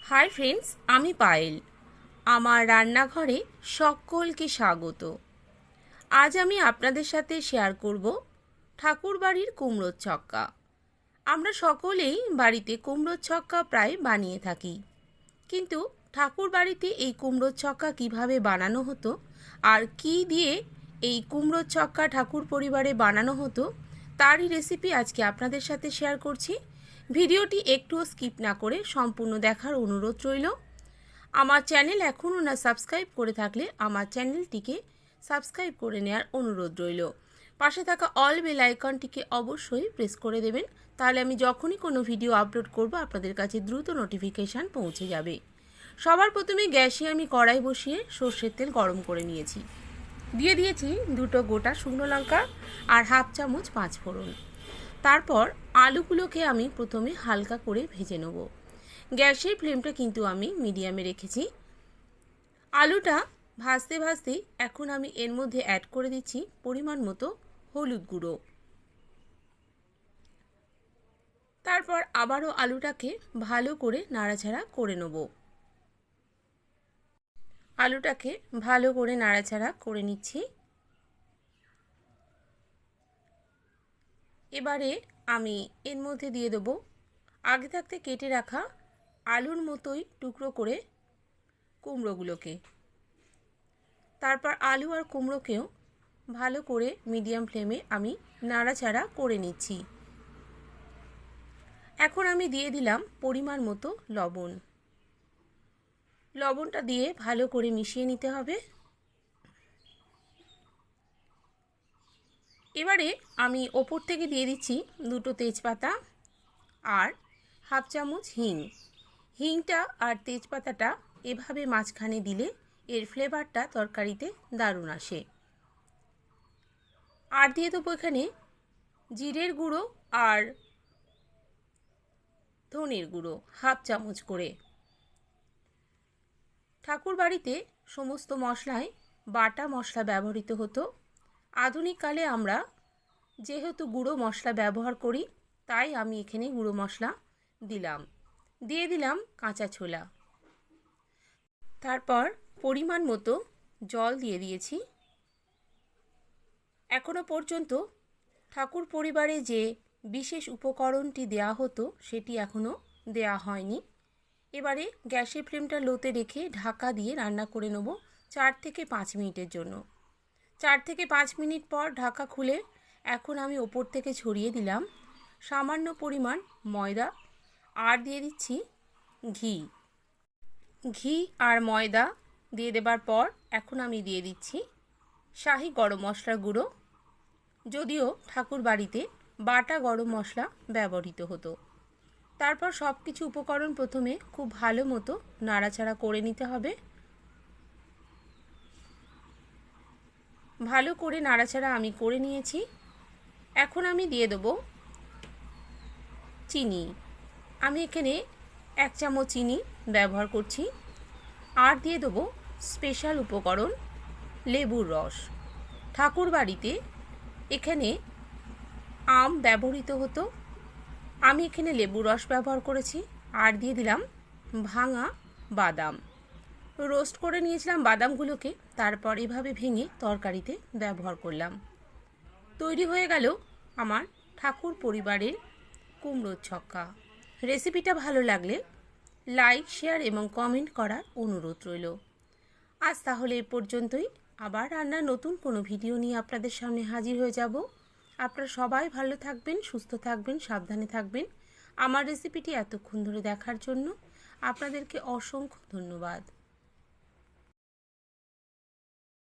Hi friends, আমি পায়েল। আমার রান্নাঘরে সকলকে স্বাগত। আজ আমি আপনাদের সাথে শেয়ার করব ঠাকুরবাড়ির কুমড়োর ছক্কা। আমরা সকলেই বাড়িতে কুমড়োর ছক্কা প্রায় বানিয়ে থাকি, কিন্তু ঠাকুরবাড়িতে এই কুমড়োর ছক্কা কিভাবে বানানো হতো আর কি দিয়ে এই কুমড়োর ছক্কা ঠাকুর পরিবারে বানানো হতো তারই রেসিপি আজকে আপনাদের সাথে শেয়ার করছি। ভিডিওটি একটুও স্কিপ না করে সম্পূর্ণ দেখার অনুরোধ রইল। আমার চ্যানেল এখনও না সাবস্ক্রাইব করে থাকলে আমার চ্যানেলটিকে সাবস্ক্রাইব করে নেওয়ার অনুরোধ রইল। পাশে থাকা অল বেল আইকনটিকে অবশ্যই প্রেস করে দেবেন, তাহলে আমি যখনই কোনো ভিডিও আপলোড করব আপনাদের কাছে দ্রুত নোটিফিকেশান পৌঁছে যাবে। সবার প্রথমে গ্যাসে আমি কড়াই বসিয়ে সর্ষের তেল গরম করে নিয়েছি। দিয়ে দিয়েছি 2টো গোটা শুকনো লঙ্কা আর হাফ চামচ পাঁচফোড়ন। তারপর আলুগুলোকে আমি প্রথমে হালকা করে ভেজে নেব। গ্যাসের ফ্লেমটা কিন্তু আমি মিডিয়ামে রেখেছি। আলুটা ভাজতে ভাজতে এখন আমি এর মধ্যে অ্যাড করে দিচ্ছি পরিমাণ মতো হলুদ গুঁড়ো। তারপর আবারও আলুটাকে ভালো করে নাড়াচাড়া করে নেব। আলুটাকে ভালো করে নাড়াচাড়া করে নিচ্ছি। এবারে আমি এর মধ্যে দিয়ে দেবো আগে থাকতে কেটে রাখা আলুর মতোই টুকরো করে কুমড়োগুলোকে। তারপর আলু আর কুমড়োকেও ভালো করে মিডিয়াম ফ্লেমে আমি নাড়াচাড়া করে নিচ্ছি। এখন আমি দিয়ে দিলাম পরিমাণ মতো লবণ। লবণটা দিয়ে ভালো করে মিশিয়ে নিতে হবে। এবারে আমি ওপর থেকে দিয়ে দিচ্ছি 2টো তেজপাতা আর হাফ চামচ হিং। হিংটা আর তেজপাতাটা এভাবে মাঝখানে দিলে এর ফ্লেভারটা তরকারিতে দারুণ আসে। আর দিয়ে দেবো এখানে জিরের গুঁড়ো আর ধনের গুঁড়ো হাফ চামচ করে। ঠাকুর বাড়িতে সমস্ত মশলায় বাটা মশলা ব্যবহৃত হতো। আধুনিককালে আমরা যেহেতু গুঁড়ো মশলা ব্যবহার করি, তাই আমি এখানে গুঁড়ো মশলা দিলাম। দিয়ে দিলাম কাঁচা ছোলা। তারপর পরিমাণ মতো জল দিয়ে দিয়েছি। এখনো পর্যন্ত ঠাকুর পরিবারে যে বিশেষ উপকরণটি দেয়া হতো সেটি এখনও দেয়া হয়নি। এবারে গ্যাসের ফ্লেমটা লোতে রেখে ঢাকা দিয়ে রান্না করে নেব 4 থেকে 5 মিনিটের জন্য। 4 থেকে 5 মিনিট পর ঢাকা খুলে এখন আমি ওপর থেকে ছড়িয়ে দিলাম সামান্য পরিমাণ ময়দা আর দিয়ে দিচ্ছি ঘি। ঘি আর ময়দা দিয়ে দেবার পর এখন আমি দিয়ে দিচ্ছি শাহি গরম মশলার গুঁড়ো। যদিও ঠাকুর বাড়িতে বাটা গরম মশলা ব্যবহৃত হতো। তারপর সব কিছু উপকরণ প্রথমে খুব ভালো মতো নাড়াচাড়া করে নিতে হবে। ভালো করে নাড়াচাড়া আমি করে নিয়েছি। এখন আমি দিয়ে দেবো চিনি। আমি এখানে 1 চামচ চিনি ব্যবহার করছি। আর দিয়ে দেবো স্পেশাল উপকরণ লেবুর রস। ঠাকুর বাড়িতে এখানে আম ব্যবহৃত হতো, আমি এখানে লেবুর রস ব্যবহার করেছি। আর দিয়ে দিলাম ভাঙা বাদাম। রোস্ট করে নিয়েছিলাম বাদামগুলোকে, তারপর এভাবে ভেঙে তরকারিতে ব্যবহার করলাম। তৈরি হয়ে গেল আমার ঠাকুর পরিবারের কুমড়োর ছক্কা। রেসিপিটা ভালো লাগলে লাইক, শেয়ার এবং কমেন্ট করার অনুরোধ রইল। আজ তাহলে এ পর্যন্তই। আবার রান্নার নতুন কোনো ভিডিও নিয়ে আপনাদের সামনে হাজির হয়ে যাব। আপনারা সবাই ভালো থাকবেন, সুস্থ থাকবেন, সাবধানে থাকবেন। আমার রেসিপিটি এতক্ষণ ধরে দেখার জন্য আপনাদেরকে অসংখ্য ধন্যবাদ।